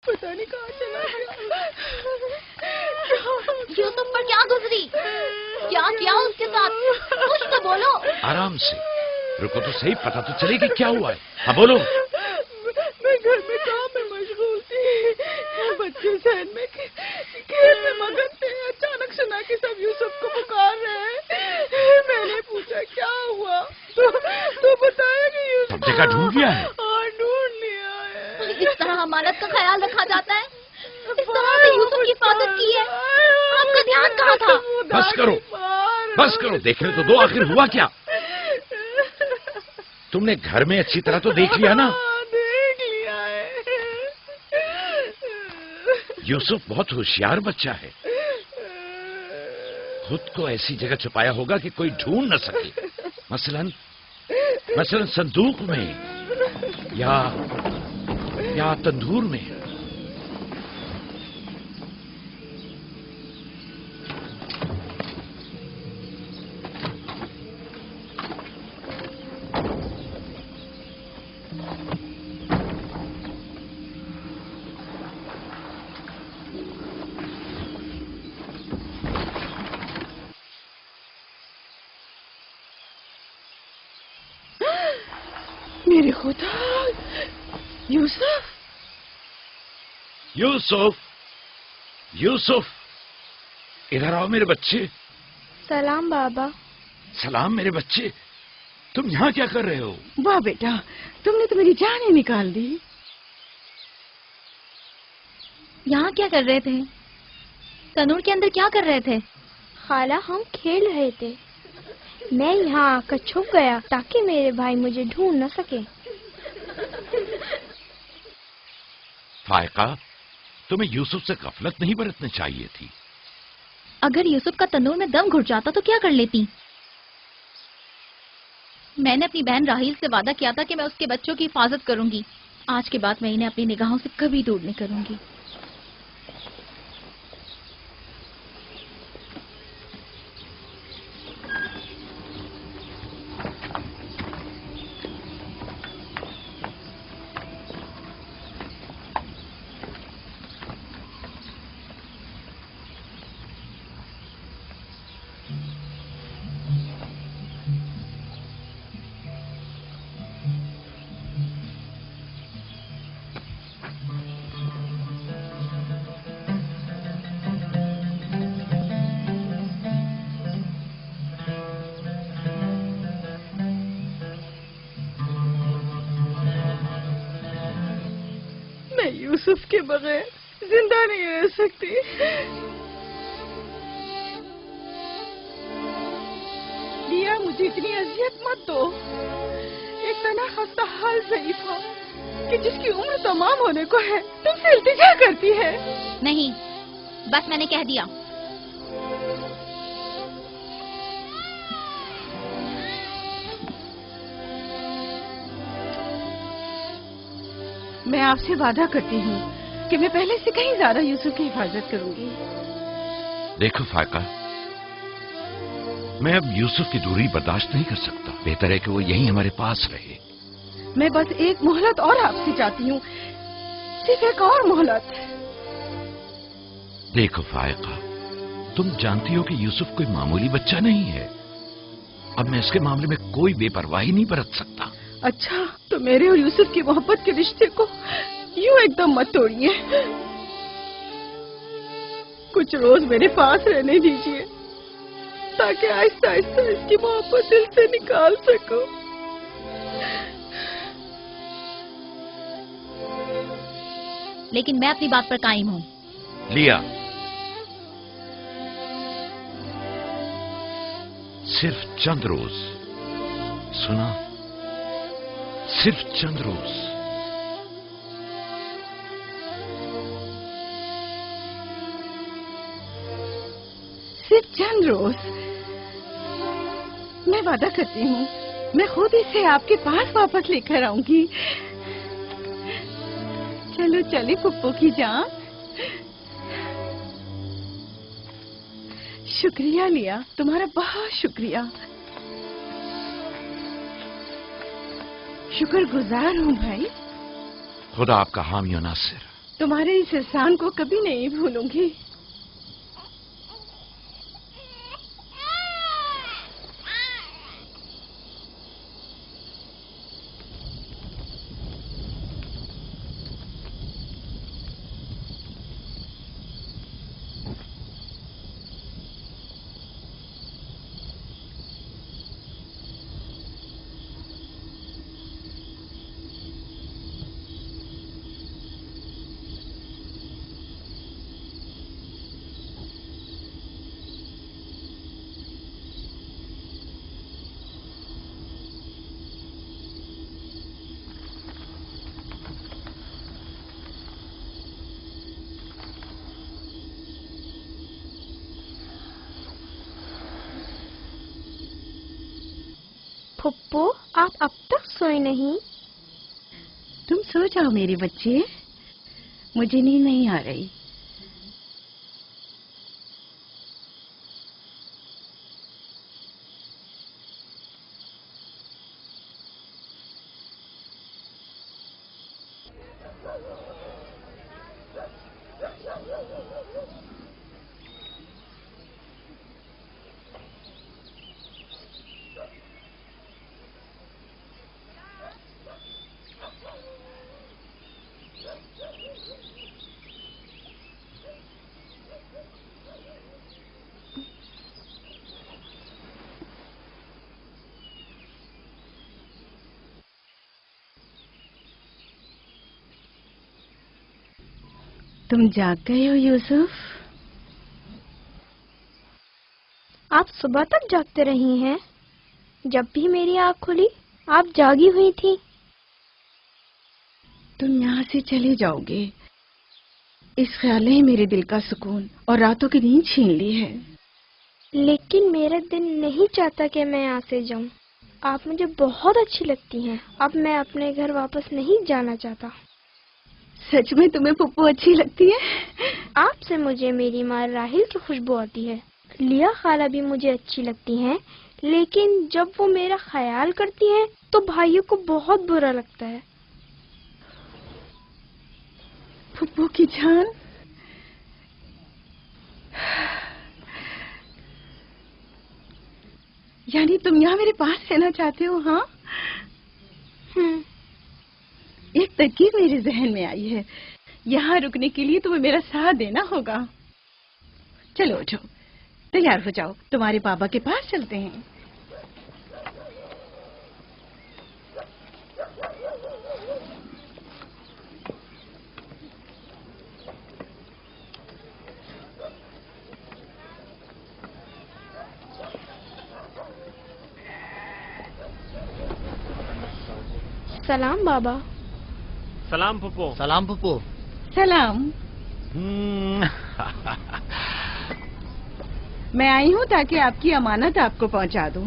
پتہ نہیں کہاں چلا گیا۔ یوسف پر کیا گزری؟ کیا کیا اس کے ساتھ؟ کچھ تو بولو۔ آرام سے رکو تو صحیح، پتہ تو چلے کہ کیا ہوا ہے۔ ہاں بولو۔ میں گھر میں کام میں مشغول تھی، بچے ذہن میں کھیل میں مگن تھے، اچانک سنا کہ سب یوسف کو پکار رہے ہیں۔ میں نے پوچھا کیا ہوا تو بتایا کہ یوسف سب جگہ ڈھونڈ لیا ہے؟ ہاں ڈھونڈ لیا ہے۔ اس طرح امانت کا خیال رکھا جاتا ہے؟ اس طرح سے یوسف کی حفاظت کی ہے؟ آپ کا دھیان کہاں تھا؟ بس کرو بس کرو، دیکھنے تو دو آخر ہوا کیا۔ تم نے گھر میں اچھی طرح تو دیکھ لیا نا؟ دیکھ لیا ہے۔ یوسف بہت ہوشیار بچہ ہے، خود کو ایسی جگہ چھپایا ہوگا کہ کوئی ڈھونڈ نہ سکے، مثلا صندوق میں یا تندور میں۔ میرے خدا، یوسف یوسف یوسف ادھر آؤ میرے بچے۔ سلام بابا۔ سلام میرے بچے، تم یہاں کیا کر رہے ہو؟ واہ بیٹا، تم نے تو میری جان ہی نکال دی۔ یہاں کیا کر رہے تھے؟ تنور کے اندر کیا کر رہے تھے؟ خالہ ہم کھیل رہے تھے، میں یہاں آ کر چھپ گیا تاکہ میرے بھائی مجھے ڈھونڈ نہ سکے۔ فائقہ، تمہیں یوسف سے غفلت نہیں برتنی چاہیے تھی۔ اگر یوسف کا تنور میں دم گھٹ جاتا تو کیا کر لیتی؟ میں نے اپنی بہن راحیل سے وعدہ کیا تھا کہ میں اس کے بچوں کی حفاظت کروں گی۔ آج کے بعد میں انہیں اپنی نگاہوں سے کبھی دور نہیں کروں گی۔ میں یوسف کے بغیر زندہ نہیں رہ سکتی۔ لیا، مجھے اتنی اذیت مت دو۔ ایک تنہا خستہ حال ضعیفہ کہ جس کی عمر تمام ہونے کو ہے تم سے التجا کرتی ہے۔ نہیں، بس میں نے کہہ دیا۔ میں آپ سے وعدہ کرتی ہوں کہ میں پہلے سے کہیں زیادہ یوسف کی حفاظت کروں گی۔ دیکھو فائقہ، میں اب یوسف کی دوری برداشت نہیں کر سکتا، بہتر ہے کہ وہ یہیں ہمارے پاس رہے۔ میں بس ایک مہلت اور آپ سے چاہتی ہوں، صرف ایک اور مہلت۔ دیکھو فائقہ، تم جانتی ہو کہ یوسف کوئی معمولی بچہ نہیں ہے، اب میں اس کے معاملے میں کوئی بے پرواہی نہیں برت سکتا۔ اچھا، تو میرے اور یوسف کی محبت کے رشتے کو یوں ایک دم مت توڑیے، کچھ روز میرے پاس رہنے دیجیے تاکہ آہستہ آہستہ اس کی محبت دل سے نکال سکوں۔ لیکن میں اپنی بات پر قائم ہوں۔ لیا، صرف چند روز، سنا، صرف چند روز۔ صرف چند روز؟ میں وعدہ کرتی ہوں میں خود اسے آپ کے پاس واپس لے کر آؤں گی۔ چلو چلے پپو کی جان۔ شکریہ لیا، تمہارا بہت شکریہ، شکر گزار ہوں بھائی۔ خدا آپ کا حامی و ناصر۔ तुम्हारे इस एहसान को कभी नहीं भूलूंगी। फुप्पो, आप अब तक सोए नहीं? तुम सो जाओ मेरे बच्चे, मुझे नींद नहीं आ रही। तुम जाग गए हो यूसुफ? आप सुबह तक जागते रही हैं? जब भी मेरी आँख खुली आप जागी हुई थी। तुम यहाँ से चले जाओगे, इस ख्याल ने मेरे दिल का सुकून और रातों की नींद छीन ली है। लेकिन मेरा दिल नहीं चाहता कि मैं यहाँ से जाऊँ। आप मुझे बहुत अच्छी लगती हैं। अब मैं अपने घर वापस नहीं जाना चाहता। सच में तुम्हें पुप्पो अच्छी लगती है? आपसे मुझे मेरी माँ राहिल की खुशबू आती है। लिया खाला भी मुझे अच्छी लगती हैं, लेकिन जब वो मेरा ख्याल करती हैं तो भाइयों को बहुत बुरा लगता है। पुप्पो की जान, यानी तुम यहाँ मेरे पास रहना चाहते हो? हाँ, एक तरकीब मेरे जहन में आई है। यहाँ रुकने के लिए तुम्हें मेरा साथ देना होगा। चलो उठो, तैयार हो जाओ, तुम्हारे पापा के पास चलते हैं। सलाम बाबा। सलाम पुप्पो। सलाम पुप्पो। सलाम। मैं आई हूँ ताकि आपकी अमानत आपको पहुँचा दूँ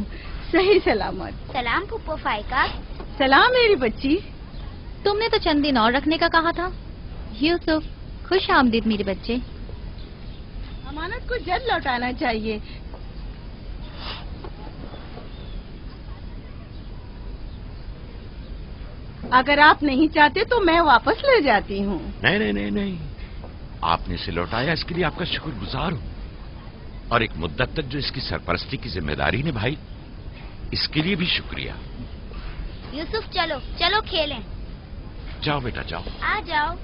सही सलामत। सलाम फुप्पो फाइका। सलाम मेरी बच्ची। तुमने तो चंद दिन और रखने का कहा था। यूसुफ, खुश आमदीद मेरे बच्चे। अमानत को जल्द लौटाना चाहिए। अगर आप नहीं चाहते तो मैं वापस ले जाती हूँ। नहीं नहीं नहीं नहीं, आपने इसे लौटाया इसके लिए आपका शुक्रगुजार हूँ, और एक मुद्दत तक जो इसकी सरपरस्ती की जिम्मेदारी निभाई इसके लिए भी शुक्रिया। यूसुफ चलो चलो खेलें। जाओ बेटा जाओ। आ जाओ।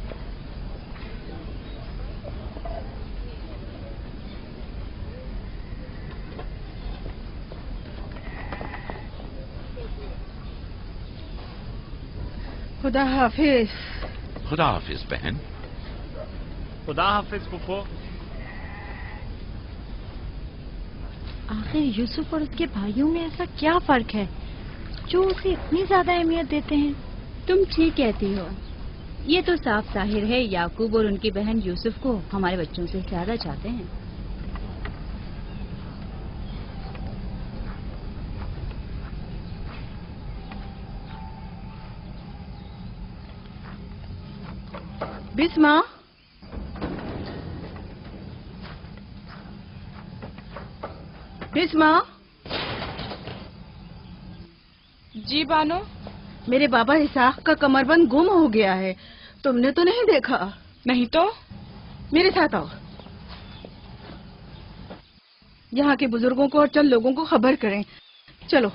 खुदा हाफिज। खुदा हाफिज बहन। खुदा हाफिज पुप्पो। आखिर यूसुफ और उसके भाइयों में ऐसा क्या फर्क है जो उसे इतनी ज्यादा अहमियत देते हैं? तुम ठीक कहती हो। ये तो साफ जाहिर है याकूब और उनकी बहन यूसुफ को हमारे बच्चों से ज्यादा चाहते हैं। बिस्मा, बिस्मा। जी बानो। मेरे बाबा इसाक का कमरबंद गुम हो गया है। तुमने तो नहीं देखा? नहीं तो मेरे साथ आओ, यहाँ के बुजुर्गों को और चंद लोगों को खबर करें। चलो।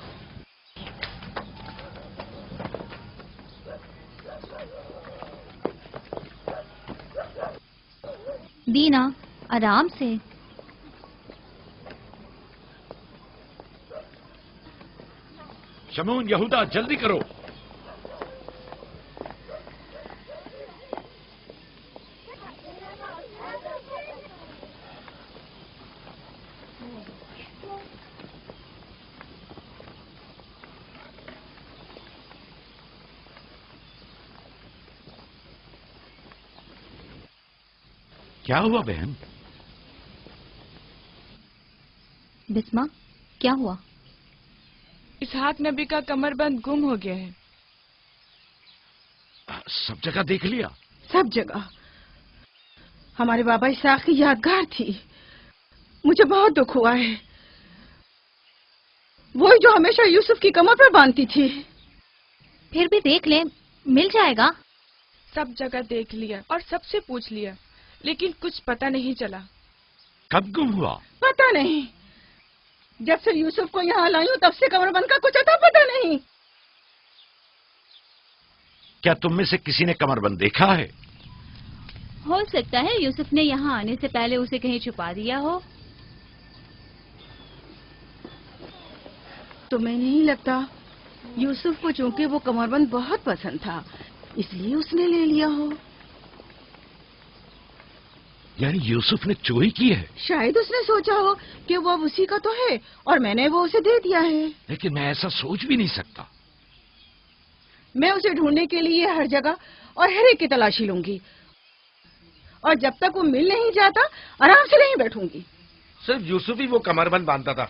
दीना, आराम से। शमून, यहूदा, जल्दी करो। क्या हुआ बहन? बिस्मा, क्या हुआ? इसहाक नबी का कमरबंद गुम हो गया है। सब जगह देख लिया? सब जगह। हमारे बाबा इसहाक की यादगार थी। मुझे बहुत दुख हुआ है। वही जो हमेशा यूसुफ की कमर पर बांधती थी। फिर भी देख ले, मिल जाएगा। सब जगह देख लिया और सबसे पूछ लिया, लेकिन कुछ पता नहीं चला। कब गुम हुआ? पता नहीं। जब से यूसुफ को यहाँ लाई हूँ तब से कमरबंद का कुछ अता पता नहीं। क्या तुम में से किसी ने कमरबंद देखा है? हो सकता है यूसुफ ने यहाँ आने से पहले उसे कहीं छुपा दिया हो। तुम्हें नहीं लगता यूसुफ को चूंकि वो कमरबंद बहुत पसंद था इसलिए उसने ले लिया हो? यानी यूसुफ ने चोरी की है? शायद उसने सोचा हो कि वो अब उसी का तो है और मैंने वो उसे दे दिया है। लेकिन मैं ऐसा सोच भी नहीं सकता। मैं उसे ढूंढने के लिए हर जगह और हर एक की तलाशी लूंगी और जब तक वो मिल नहीं जाता आराम से नहीं बैठूंगी। सिर्फ यूसुफ ही वो कमरबंद बांधता था,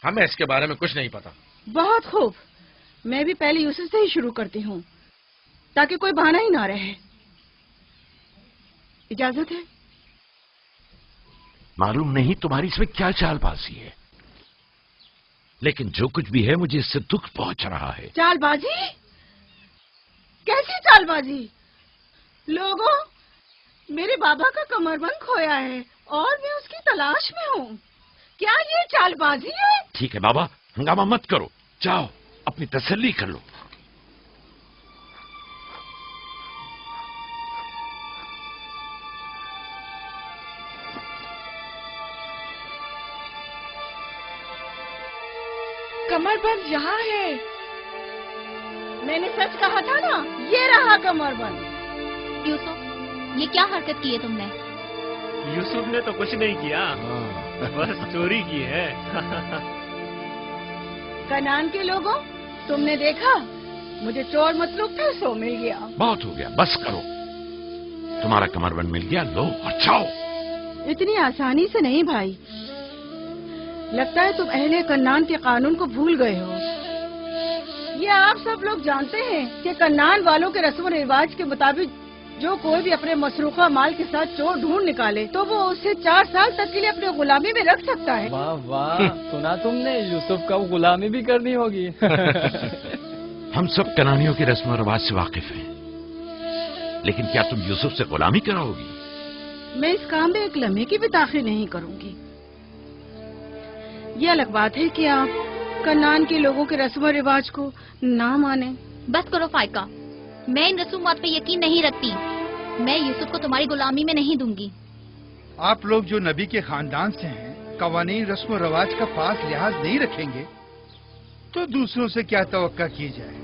हमें इसके बारे में कुछ नहीं पता। बहुत खूब। मैं भी पहले यूसुफ से ही शुरू करती हूँ ताकि कोई बहाना ही ना रहे। इजाजत है? मालूम नहीं तुम्हारी इसमें क्या चालबाजी है, लेकिन जो कुछ भी है मुझे इससे दुख पहुंच रहा है। चालबाजी? कैसी चालबाजी? लोगों, मेरे बाबा का कमरबंद खोया है और मैं उसकी तलाश में हूँ। क्या ये चालबाजी है? ठीक है बाबा, हंगामा मत करो, जाओ अपनी तसल्ली कर लो। कमरबंद यहाँ है। मैंने सच कहा था ना, ये रहा कमरबंद। यूसुफ, ये क्या हरकत की है तुमने? यूसुफ ने तो कुछ नहीं किया, बस चोरी की है। कनान के लोगों, तुमने देखा, मुझे चोर मतलूब था, सो मिल गया। बहुत हो गया, बस करो। तुम्हारा कमरबंद मिल गया, लो और जाओ। इतनी आसानी से नहीं भाई। लगता है तुम अहले कन्नान के कानून को भूल गए हो। ये आप सब लोग जानते हैं कि कन्नान वालों के रस्म रिवाज के मुताबिक जो कोई भी अपने मसरूखा माल के साथ चोर ढूंढ निकाले तो वो उसे 4 साल तक के लिए अपने गुलामी में रख सकता है। वाह वाह, सुना तुमने, यूसुफ का गुलामी भी करनी होगी। हम सब कनानियों के रस्म रिवाज से वाकिफ हैं, लेकिन क्या तुम यूसुफ से गुलामी कराओगी? मैं इस काम में एक लम्हे की भी ताखीर नहीं करूंगी। ये अलग बात है कि आप कन्नान के लोगों के रस्म रिवाज को ना माने। बस करो फाइका, मैं इन रसूमात पे यकीन नहीं रखती। मैं यूसुफ को तुम्हारी गुलामी में नहीं दूंगी। आप लोग जो नबी के खानदान से हैं, कवानीन रस्म रवाज का पास लिहाज नहीं रखेंगे तो दूसरों से क्या तवक्का की जाए।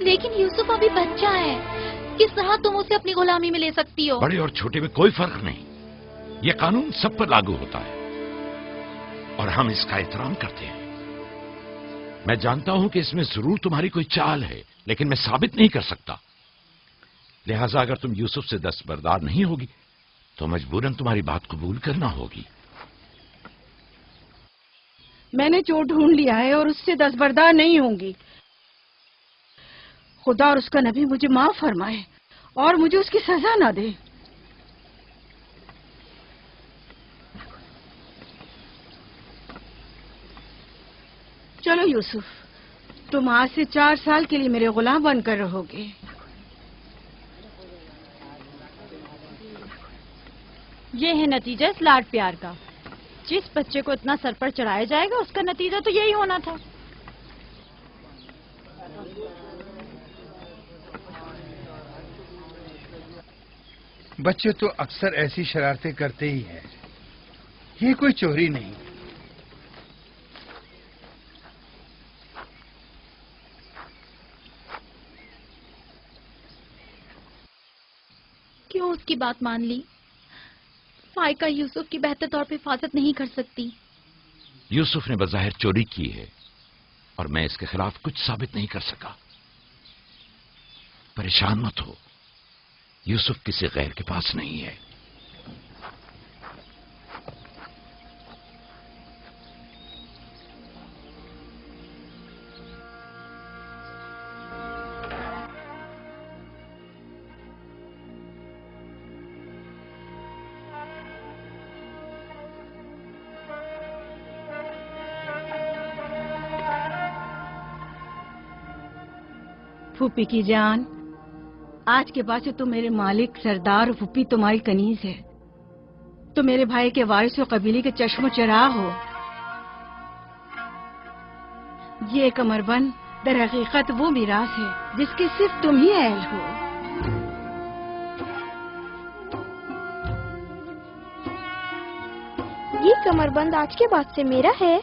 लेकिन यूसुफ अभी बच्चा है, किस तरह तुम उसे अपनी गुलामी में ले सकती हो? बड़े और छोटे में कोई फर्क नहीं, ये कानून सब पर लागू होता है और हम इसका एहतराम करते हैं। मैं जानता हूं कि इसमें जरूर तुम्हारी कोई चाल है, लेकिन मैं साबित नहीं कर सकता। लिहाजा अगर तुम यूसुफ से दस्तबरदार नहीं होगी तो मजबूरन तुम्हारी बात कबूल करना होगी। मैंने चोर ढूंढ लिया है और उससे दस्तबरदार नहीं होंगी। खुदा और उसका नबी मुझे माफ फरमाए और मुझे उसकी सजा ना दे। चलो यूसुफ, तुम आज से 4 साल के लिए मेरे गुलाम बनकर रहोगे। یہ ہے نتیجہ اس لاڈ پیار کا. جس بچے کو اتنا سر پر چڑھایا جائے گا اس کا نتیجہ تو یہی ہونا تھا. بچے تو اکثر ایسی شرارتیں کرتے ہی ہیں. یہ کوئی چوری نہیں. کیوں اس کی بات مان لی؟ فائقہ یوسف کی بہتر طور پہ حفاظت نہیں کر سکتی. یوسف نے بظاہر چوری کی ہے اور میں اس کے خلاف کچھ ثابت نہیں کر سکا. پریشان مت ہو، یوسف کسی غیر کے پاس نہیں ہے. پھوپھی کی جان، آج کے بعد سے تو میرے مالک سردار اور پھوپھی تمہاری کنیز ہے. تو میرے بھائی کے وارث و قبیلے کے چشم و چراغ ہو. یہ کمر بند در حقیقت وہ میراث ہے جس کے صرف تم ہی اہل ہو. یہ کمر بند آج کے بعد سے میرا ہے.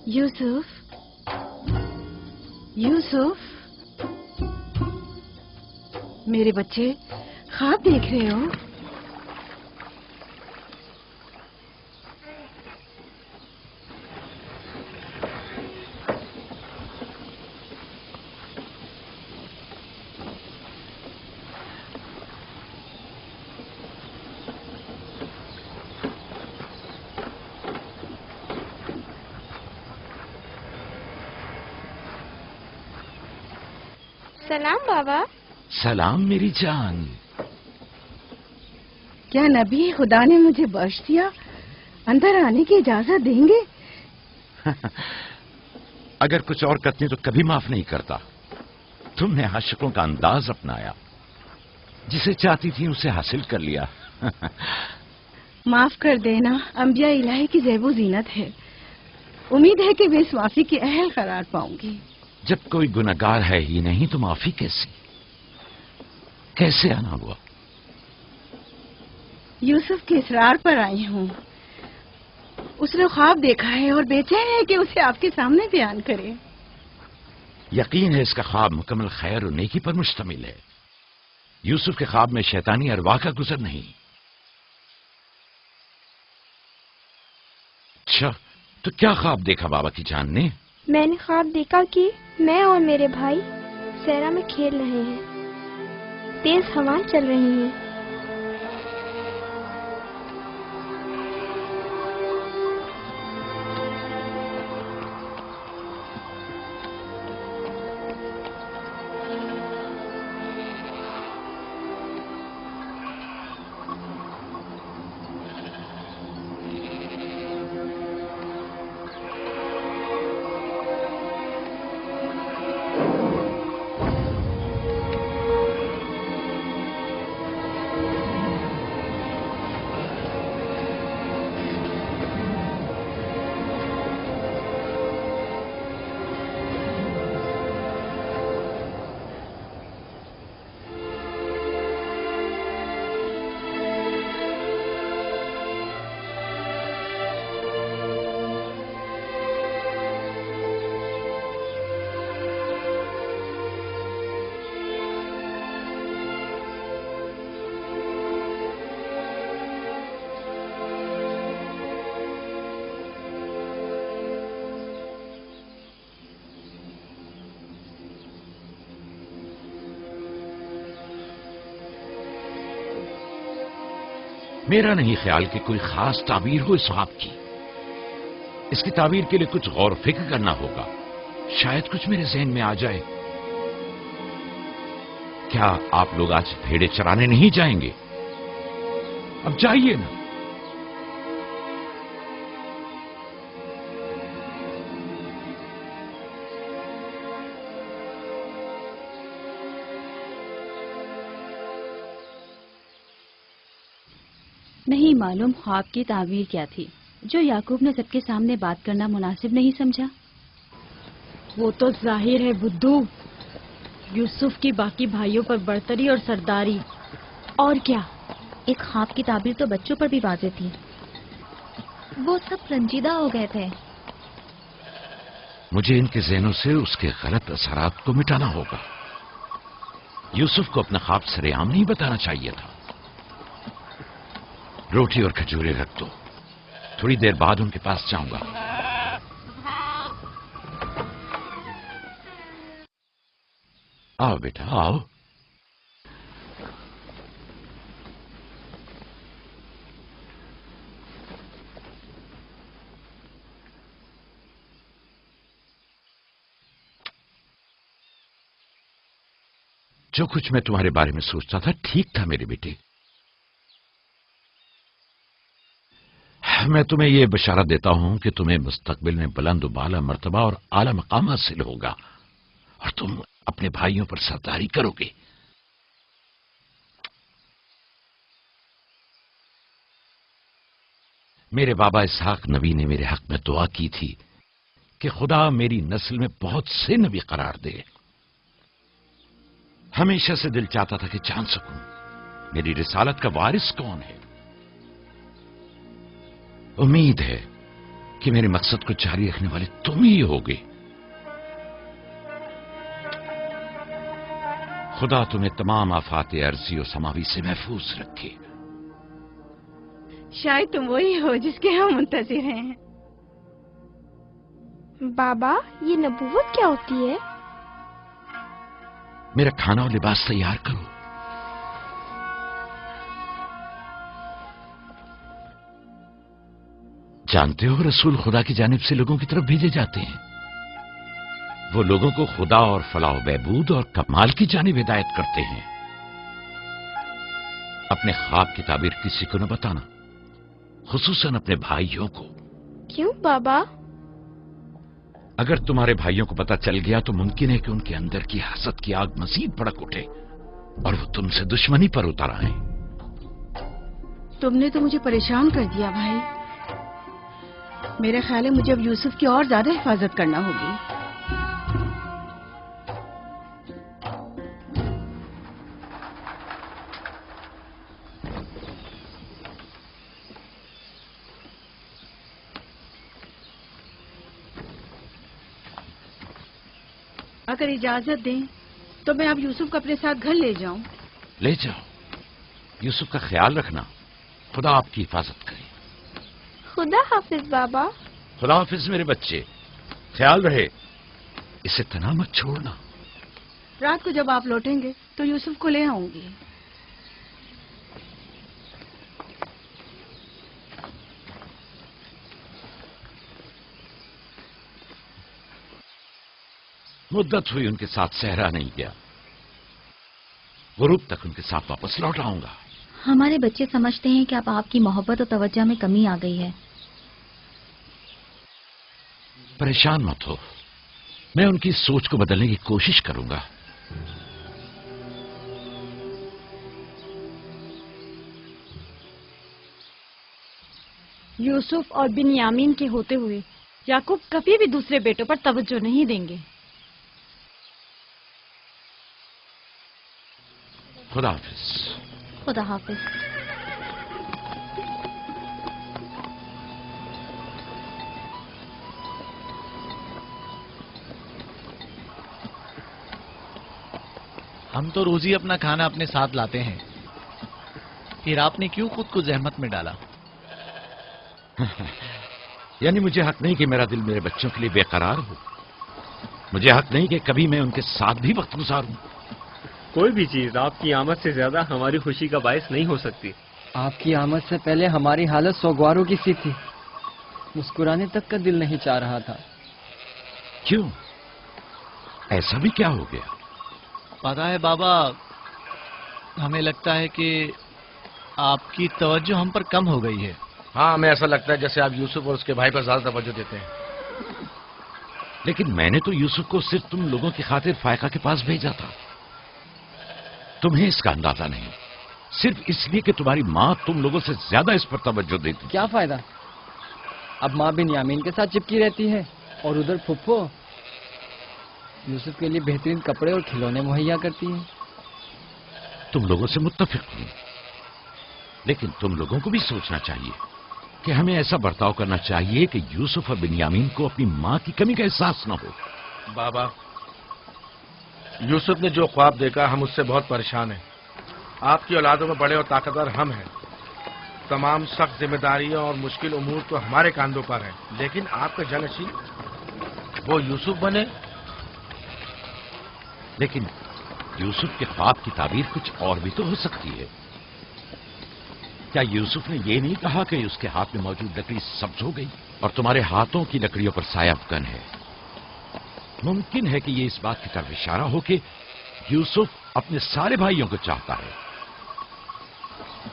یوسف، یوسف، میرے بچے خواب دیکھ رہے ہو؟ سلام بابا. سلام میری جان. کیا نبی خدا نے مجھے بخش دیا؟ اندر آنے کی اجازت دیں گے؟ اگر کچھ اور کرتی تو کبھی معاف نہیں کرتا. تم نے عاشقوں کا انداز اپنایا، جسے چاہتی تھی اسے حاصل کر لیا. معاف کر دینا انبیاء الہی کی زیب و زینت ہے. امید ہے کہ میں اس معافی کے اہل قرار پاؤں گی. جب کوئی گنہگار ہے ہی نہیں تو معافی کیسے آنا ہوا؟ یوسف کے اصرار پر آئی ہوں. اس نے خواب دیکھا ہے اور بے چین ہے کہ اسے آپ کے سامنے بیان کرے. یقین ہے اس کا خواب مکمل خیر و نیکی پر مشتمل ہے. یوسف کے خواب میں شیطانی ارواح کا گزر نہیں. اچھا، تو کیا خواب دیکھا بابا کی جان نے؟ میں نے خواب دیکھا کہ میں اور میرے بھائی صحرا میں کھیل رہے ہیں. تیز ہوائیں چل رہی ہیں. मेरा नहीं ख्याल कि कोई खास ताबीर हो इस ख्वाब की। इसकी ताबीर के लिए कुछ गौर फिक्र करना होगा, शायद कुछ मेरे ज़हन में आ जाए। क्या आप लोग आज भेड़े चराने नहीं जाएंगे? अब जाइए ना। नहीं मालूम ख्वाब की ताबीर क्या थी जो याकूब ने सबके सामने बात करना मुनासिब नहीं समझा। वो तो जाहिर है बुद्धू, यूसुफ की बाकी भाइयों पर बर्तरी और सरदारी। और क्या? एक ख्वाब की ताबीर तो बच्चों पर भी वाज़ेह थी। वो सब रंजीदा हो गए थे। मुझे इनके ज़हनों से उसके गलत असरात को मिटाना होगा। यूसुफ को अपना ख्वाब सरेआम नहीं बताना चाहिए था। रोटी और खजूरें रख दो, थोड़ी देर बाद उनके पास जाऊंगा। आओ बेटा आओ। जो कुछ मैं तुम्हारे बारे में सोचता था ठीक था मेरे बेटे। मैं तुम्हें यह बशारत देता हूं कि तुम्हें मुस्तकबिल में बुलंद बाला मर्तबा और आला मकाम हासिल होगा और तुम अपने भाइयों पर सरदारी करोगे। मेरे बाबा इसहाक नबी ने मेरे हक में दुआ की थी कि खुदा मेरी नस्ल में बहुत से नबी करार दे। हमेशा से दिल चाहता था कि जान सकूं मेरी रिसालत का वारिस कौन है। उम्मीद है कि मेरे मकसद को जारी रखने वाले तुम ही होगे। खुदा तुम्हें तमाम आफात अर्जी और समावी से महफूज रखे। शायद तुम वही हो जिसके हम मुंतज़िर हैं। बाबा, ये नबूवत क्या होती है? मेरा खाना और लिबास तैयार करो। जानते हो रसूल खुदा की जानिब से लोगों की तरफ भेजे जाते हैं। वो लोगों को खुदा और फलाह बहबूद और कमाल की जानिब हिदायत करते हैं। अपने ख्वाब की ताबीर किसी को न बताना, खुसूसन अपने भाइयों को। क्यों बाबा? अगर तुम्हारे भाइयों को पता चल गया तो मुमकिन है कि उनके अंदर की हसद की आग मजीद भड़क उठे और वो तुमसे दुश्मनी पर उतर आए। तुमने तो मुझे परेशान कर दिया भाई। मेरे ख्याल है मुझे अब यूसुफ की और ज्यादा हिफाजत करना होगी। अगर इजाजत दें तो मैं अब यूसुफ को अपने साथ घर ले जाऊं। ले जाओ। यूसुफ का ख्याल रखना। खुदा आपकी हिफाजत करे। खुदा हाफिज बाबा। खुदा हाफिज मेरे बच्चे। ख्याल रहे, इसे तना मत छोड़ना। रात को जब आप लौटेंगे तो यूसुफ को ले आऊंगी। मुद्दत हुई उनके साथ सहरा नहीं गया। गुरूब तक उनके साथ वापस लौट आऊंगा। हमारे बच्चे समझते हैं कि अब आपकी मोहब्बत और तवज्जो में कमी आ गई है। परेशान मत हो, मैं उनकी सोच को बदलने की कोशिश करूंगा। यूसुफ और बिन्यामीन के होते हुए याकूब कभी भी दूसरे बेटों पर तवज्जो नहीं देंगे। खुदा हाफिज। खुदा हाफिज। हम तो रोज ही अपना खाना अपने साथ लाते हैं, फिर आपने क्यों खुद को जहमत में डाला? यानी मुझे हक नहीं कि मेरा दिल मेरे बच्चों के लिए बेकरार हो। मुझे हक नहीं कि कभी मैं उनके साथ भी वक्त गुजारूं। कोई भी चीज आपकी आमद से ज्यादा हमारी खुशी का बायस नहीं हो सकती। آپ کی آمد سے پہلے ہماری حالت سوگواروں کی سی تھی. مسکرانے تک کا دل نہیں چاہ رہا تھا. کیوں؟ ایسا بھی کیا ہو گیا؟ پتا ہے بابا، ہمیں لگتا ہے کہ آپ کی توجہ ہم پر کم ہو گئی ہے. ہاں، ہمیں ایسا لگتا ہے جیسے آپ یوسف اور اس کے بھائی پر زیادہ توجہ دیتے ہیں. لیکن میں نے تو یوسف کو صرف تم لوگوں کی خاطر فائقہ کے پاس بھیجا تھا. تمہیں اس کا اندازہ نہیں، صرف اس لیے کہ تمہاری ماں تم لوگوں سے زیادہ اس پر توجہ دیتی. کیا فائدہ؟ اب ماں بنیامین کے ساتھ چپکی رہتی ہے اور ادھر پھپھو یوسف کے لیے بہترین کپڑے اور کھلونے مہیا کرتی ہیں. تم لوگوں سے متفق ہوں، لیکن تم لوگوں کو بھی سوچنا چاہیے کہ ہمیں ایسا برتاؤ کرنا چاہیے کہ یوسف اور بنیامین کو اپنی ماں کی کمی کا احساس نہ ہو. بابا، یوسف نے جو خواب دیکھا ہم اس سے بہت پریشان ہیں. آپ کی اولادوں میں بڑے اور طاقتور ہم ہیں. تمام سخت ذمہ داریاں اور مشکل امور تو ہمارے کاندھوں پر ہیں، لیکن آپ کا جانشین وہ یوسف بنے. لیکن یوسف کے خواب کی تعبیر کچھ اور بھی تو ہو سکتی ہے. کیا یوسف نے یہ نہیں کہا کہ اس کے ہاتھ میں موجود لکڑی سبز ہو گئی اور تمہارے ہاتھوں کی لکڑیوں پر سایہ افکن ہے؟ ممکن ہے کہ یہ اس بات کی طرف اشارہ ہو کہ یوسف اپنے سارے بھائیوں کو چاہتا ہے،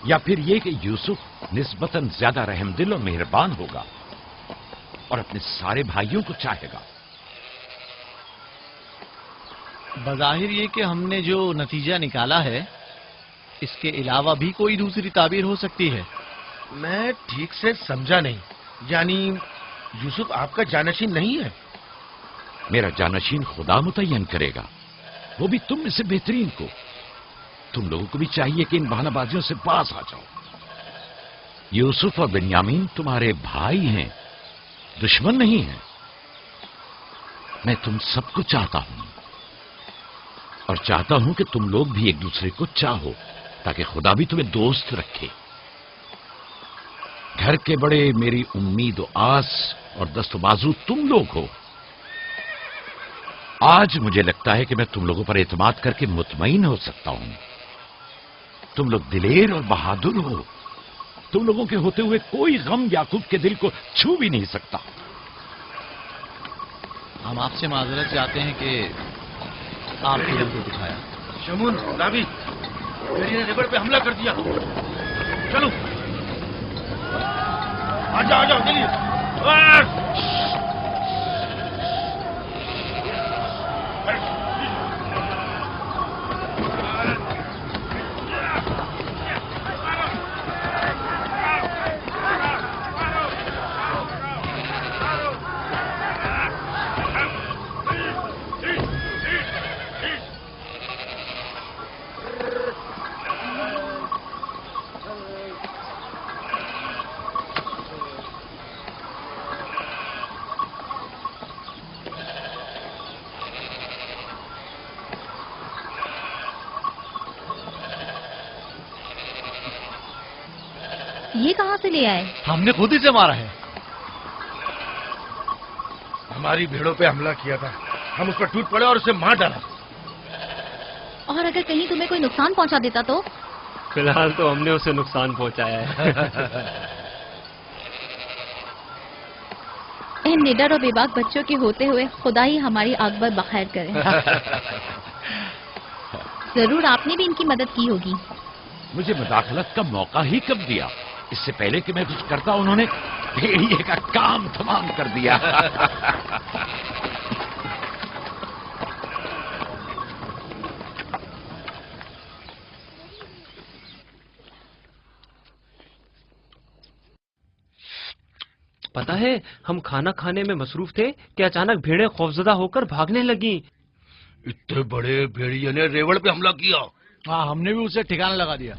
یا پھر یہ کہ یوسف نسبتاً زیادہ رحم دل اور مہربان ہوگا اور اپنے سارے بھائیوں کو چاہے گا. بظاہر یہ کہ ہم نے جو نتیجہ نکالا ہے اس کے علاوہ بھی کوئی دوسری تعبیر ہو سکتی ہے. میں ٹھیک سے سمجھا نہیں. یعنی یوسف آپ کا جانشین نہیں ہے؟ میرا جانشین خدا متعین کرے گا، وہ بھی تم میں سے بہترین کو. تم لوگوں کو بھی چاہیے کہ ان بہانہ بازیوں سے باز آ جاؤ. یوسف اور بنیامین تمہارے بھائی ہیں، دشمن نہیں ہیں. میں تم سب کو چاہتا ہوں اور چاہتا ہوں کہ تم لوگ بھی ایک دوسرے کو چاہو تاکہ خدا بھی تمہیں دوست رکھے. گھر کے بڑے میری امید و آس اور دست و بازو تم لوگ ہو. آج مجھے لگتا ہے کہ میں تم لوگوں پر اعتماد کر کے مطمئن ہو سکتا ہوں. تم لوگ دلیر اور بہادر ہو. تم لوگوں کے ہوتے ہوئے کوئی غم یعقوب کے دل کو چھو بھی نہیں سکتا. ہم آپ سے معذرت چاہتے ہیں کہ آپ نے ہم کو دکھایا. شمون، راوی، میری نے ریبر پہ حملہ کر دیا. چلو آ جاؤ چلیے. یہ کہاں سے لے آئے؟ ہم نے خود ہی سے مارا ہے. ہماری بھیڑوں پہ حملہ کیا تھا، ہم اس پر ٹوٹ پڑے اور اسے مار ڈالا. اور اگر کہیں تمہیں کوئی نقصان پہنچا دیتا تو؟ فی الحال تو ہم نے اسے نقصان پہنچایا ہے. ان نڈر اور بے باک بچوں کے ہوتے ہوئے خدا ہی ہماری عاقبت بخیر کرے. ضرور آپ نے بھی ان کی مدد کی ہوگی. مجھے مداخلت کا موقع ہی کب دیا؟ اس سے پہلے کہ میں کچھ کرتا انہوں نے بھیڑیے کا کام تمام کر دیا. پتا ہے ہم کھانا کھانے میں مصروف تھے کہ اچانک بھیڑیں خوفزدہ ہو کر بھاگنے لگیں. اتنے بڑے بھیڑیے نے ریوڑ پہ حملہ کیا. ہاں، ہم نے بھی اسے ٹھکانا لگا دیا.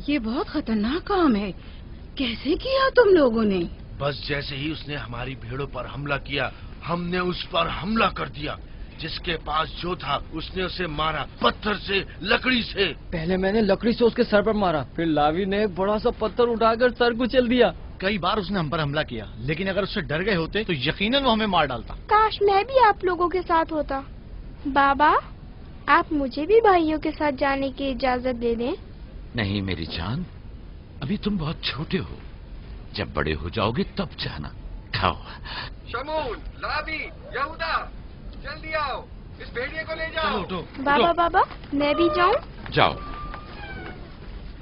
یہ بہت خطرناک کام ہے. کیسے کیا تم لوگوں نے؟ بس جیسے ہی اس نے ہماری بھیڑوں پر حملہ کیا ہم نے اس پر حملہ کر دیا. جس کے پاس جو تھا اس نے اسے مارا، پتھر سے، لکڑی سے. پہلے میں نے لکڑی سے اس کے سر پر مارا، پھر لاوی نے ایک بڑا سا پتھر اٹھا کر سر کو چل دیا. کئی بار اس نے ہم پر حملہ کیا، لیکن اگر اس سے ڈر گئے ہوتے تو یقیناً وہ ہمیں مار ڈالتا. کاش میں بھی آپ لوگوں کے ساتھ ہوتا. بابا، آپ مجھے بھی بھائیوں کے ساتھ جانے کی اجازت دے دیں. नहीं मेरी जान, अभी तुम बहुत छोटे हो, जब बड़े हो जाओगे तब जाना। खाओ। शमून, लाबी, यहूदा, जल्दी आओ, इस भेड़िए को ले जाओ। बाबा बाबा, मैं भी जाऊं? जाओ।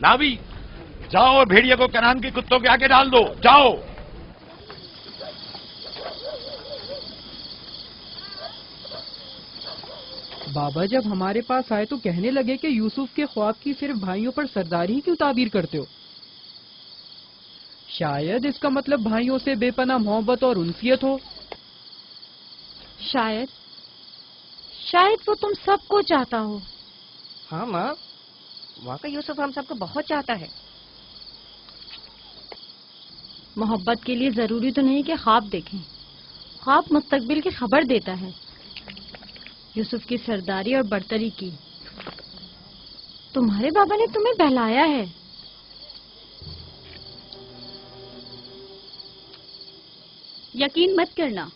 लावी, जाओ भेड़िए को कनान के कुत्तों के आगे डाल दो, जाओ। बाबा जब हमारे पास आए तो कहने लगे कि यूसुफ के ख्वाब की सिर्फ भाइयों पर सरदारी ही क्यों ताबीर करते हो? शायद इसका मतलब भाइयों से बेपनाह मोहब्बत और उनसियत हो। शायद वो तुम सबको चाहता हो। हाँ माँ, वाकई यूसुफ हम सबको बहुत चाहता है। मोहब्बत के लिए जरूरी तो नहीं कि ख्वाब देखें, ख्वाब मुस्तकबिल की खबर देता है। यूसुफ की सरदारी और बर्तरी की तुम्हारे बाबा ने तुम्हें बहलाया है। यकीन मत करना,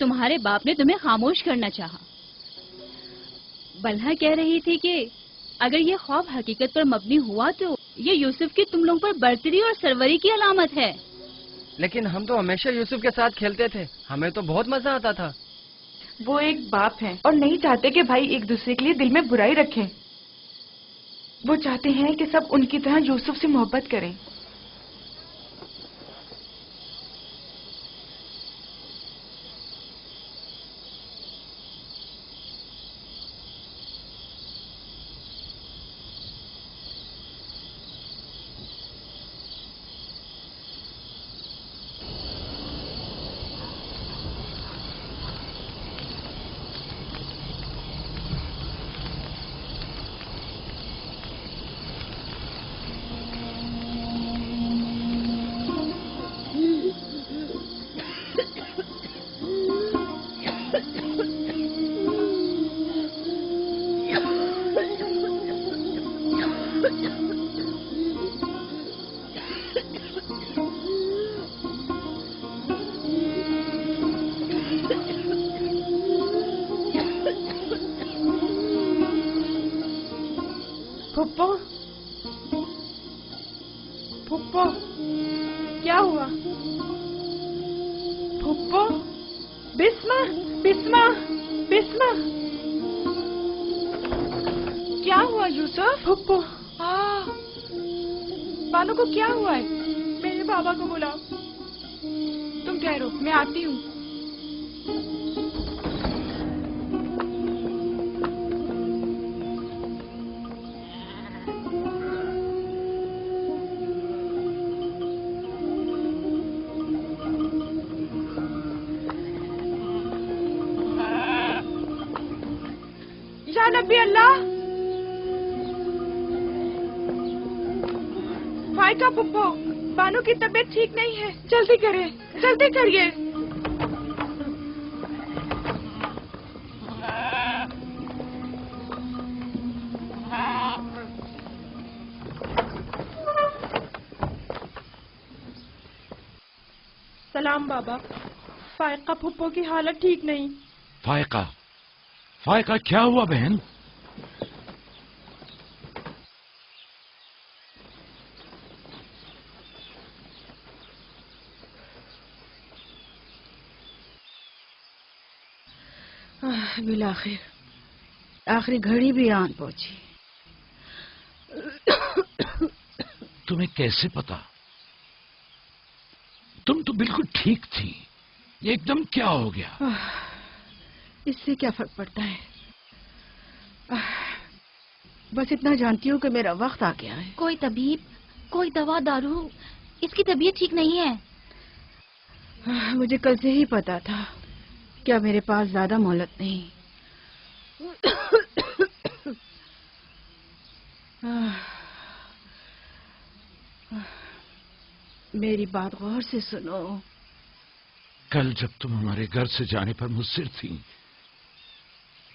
तुम्हारे बाप ने तुम्हें खामोश करना चाहा। बल्हा कह रही थी कि अगर ये ख्वाब हकीकत पर मबनी हुआ तो ये यूसुफ की तुम लोगों पर बर्तरी और सरवरी की अलामत है। लेकिन हम तो हमेशा यूसुफ के साथ खेलते थे, हमें तो बहुत मजा आता था। वो एक बाप हैं और नहीं चाहते कि भाई एक दूसरे के लिए दिल में बुराई रखें। वो चाहते हैं कि सब उनकी तरह यूसुफ से मोहब्बत करें। फुप्पो, फुप्पो, क्या हुआ? फुप्पो, बिस्मा, बिस्मा, बिस्मा, क्या हुआ यूसुफ? फुप्पो, बानो को क्या हुआ है? मेरे बाबा को बुलाओ। तुम ठहरो, मैं आती हूँ। नबी अल्लाह, फायका पुप्पो, बानो की तबीयत ठीक नहीं है, जल्दी करें, जल्दी करिए। सलाम बाबा, फायका पुप्पो की हालत ठीक नहीं। फायका, फायका क्या हुआ बहन? बिलाखिर आखिरी घड़ी भी आन पहुंची। तुम्हें कैसे पता? तुम तो बिल्कुल ठीक थी, ये एकदम क्या हो गया? इससे क्या फर्क पड़ता है? बस इतना जानती हूँ कि मेरा वक्त आ गया है। कोई तबीब, कोई दवा दारू, इसकी तबीयत ठीक नहीं है। मुझे कल से ही पता था, क्या मेरे पास ज्यादा मोहलत नहीं। मेरी बात गौर से सुनो। कल जब तुम हमारे घर से जाने पर मुस्सिर थी,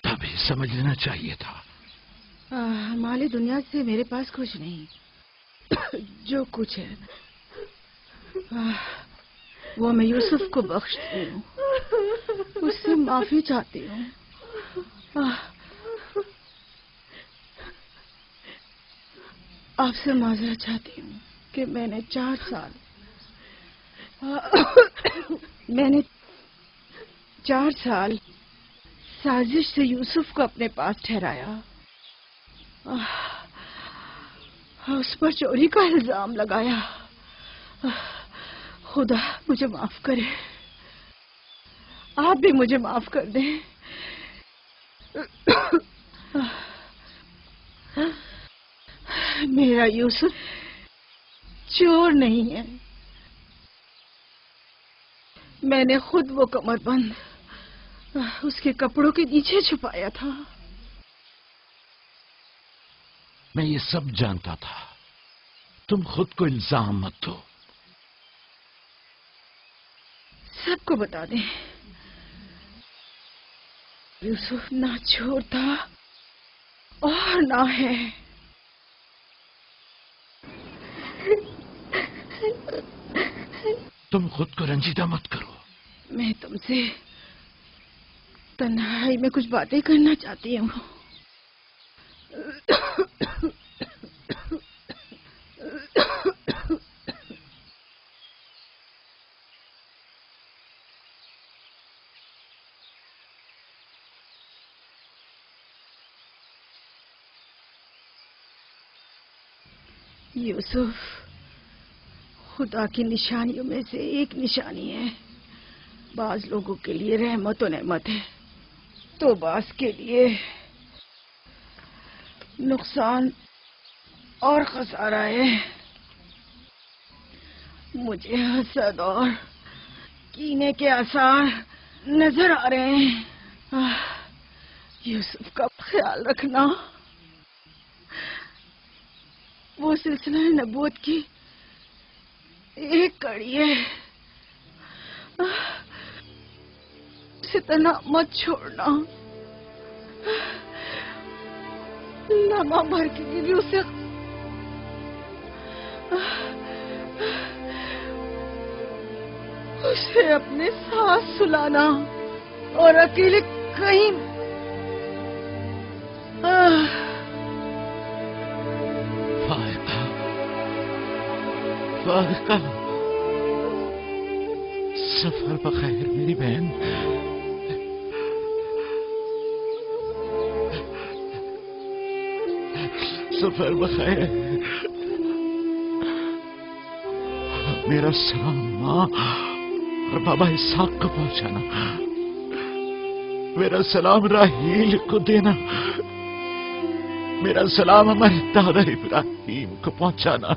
तभी समझ लेना चाहिए था। माली दुनिया से मेरे पास कुछ नहीं। जो कुछ है वो मैं यूसुफ को बख्शती हूँ, उससे माफी चाहती हूँ। آپ سے معذرت چاہتی ہوں کہ میں نے 4 سال سازش سے یوسف کو اپنے پاس ٹھہرایا، اس پر چوری کا الزام لگایا۔ خدا مجھے معاف کرے، آپ بھی مجھے معاف کر دیں۔ میرا یوسف چور نہیں ہے، میں نے خود وہ کمر بند اس کے کپڑوں کے نیچے چھپایا تھا۔ میں یہ سب جانتا تھا، تم خود کو الزام مت دو۔ سب کو بتا دیں، یوسف نہ چور تھا اور نہ ہے۔ تم خود کو رنجیدہ مت کرو۔ میں تم سے تنہائی میں کچھ باتیں کرنا چاہتی ہوں۔ یوسف خدا کی نشانیوں میں سے ایک نشانی ہے۔ بعض لوگوں کے لیے رحمت و نعمت ہے تو بعض کے لیے نقصان اور خسارہ ہے۔ مجھے حسد اور کینے کے آثار نظر آ رہے ہیں۔ یوسف کا خیال رکھنا، وہ سلسلہ نبوت کی ایک کڑی ہے، اسے تنہا مت چھوڑنا۔ لمحہ بھر کے لیے بھی اسے اپنے ساتھ سلانا اور اکیلے کہیں فائقہ، سفر بخیر میری بہن۔ سفر بخیر۔ میرا سلام ماں اور بابا اسحاق کو پہنچانا، میرا سلام راہیل کو دینا، میرا سلام ہمارے دادا ابراہیم کو پہنچانا۔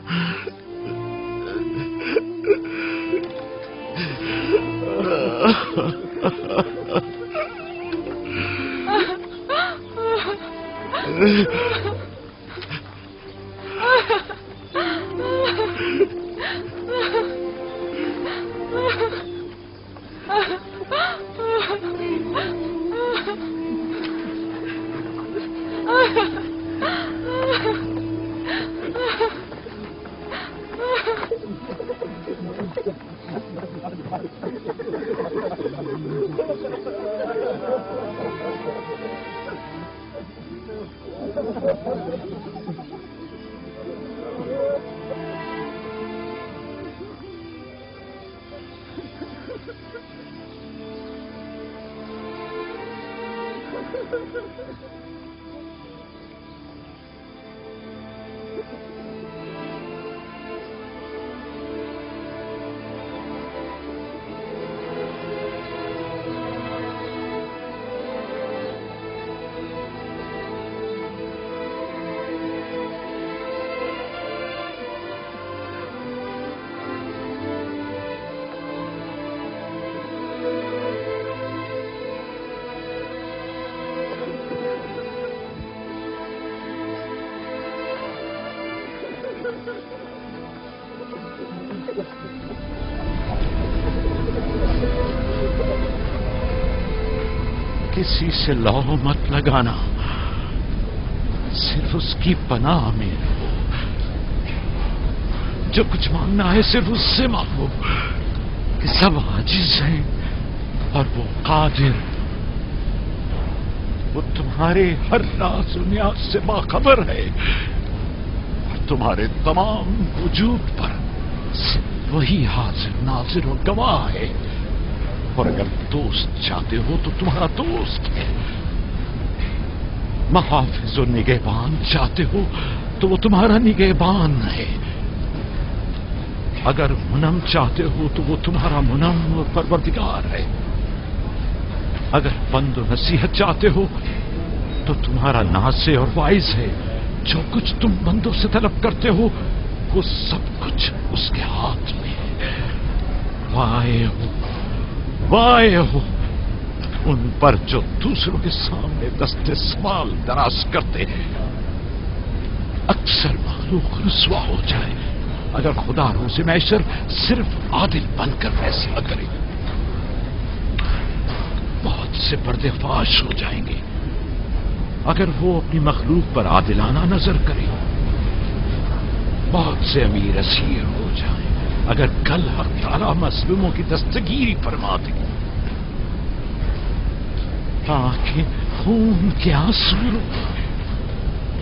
کسی سے لو مت لگانا، صرف اس کی پناہ میں رہو۔ جو کچھ مانگنا ہے صرف اس سے مانگو کہ سب عاجز ہیں اور وہ قادر، وہ تمہارے ہر راز و نیاز سے باخبر ہے اور तुम्हारे तमाम वजूद पर सिर्फ वही हाजिर नाजिर और गवाह है। और अगर दोस्त चाहते हो तो तुम्हारा दोस्त है, महाफिज और निगहबान चाहते हो तो वो तुम्हारा निगहबान है, अगर मुनम चाहते हो तो वो तुम्हारा मुनम और परवरदिगार है, अगर बंद और नसीहत चाहते हो तो तुम्हारा नासे और वाइज है। जो कुछ तुम बंदों से तलब करते हो वो सब कुछ उसके हाथ में है। वाए हो उन पर जो दूसरों के सामने दस्ते सवाल दराज करते हैं। अक्सर मालूम रुसवा हो जाए अगर खुदा रोज़े महशर सिर्फ आदिल बनकर फैसला करे। बहुत से पर्देफाश हो जाएंगे अगर वो अपनी मखलूक पर आदिलाना नजर करे। बहुत से अमीर असीर हो जाएं अगर कल हक ताला मजलूमों की दस्तगीरी फरमा दे। आंखें खून के आंसू रोए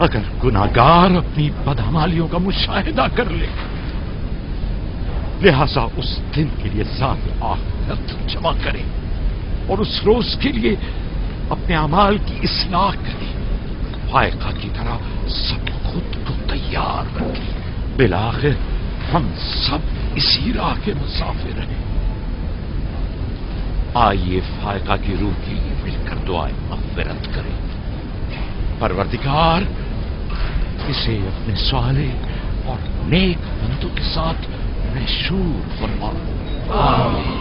अगर गुनाहगार अपनी बदअमालियों का मुशाहिदा कर ले। लिहाजा उस दिन के लिए ज़ात आखिरत जमा करें और उस रोज के लिए अपने अमाल की इस्लाह करें। फायका की तरह सब खुद को तैयार रखें। बिलाखिर हम सब इसी राह के मुसाफिर हैं। आइए फायका की रूह के लिए मिलकर दुआएं मग़फ़िरत करें। परवरदिगार इसे अपने साले और नेक बंदों के साथ महशूर फरमा। आमीन।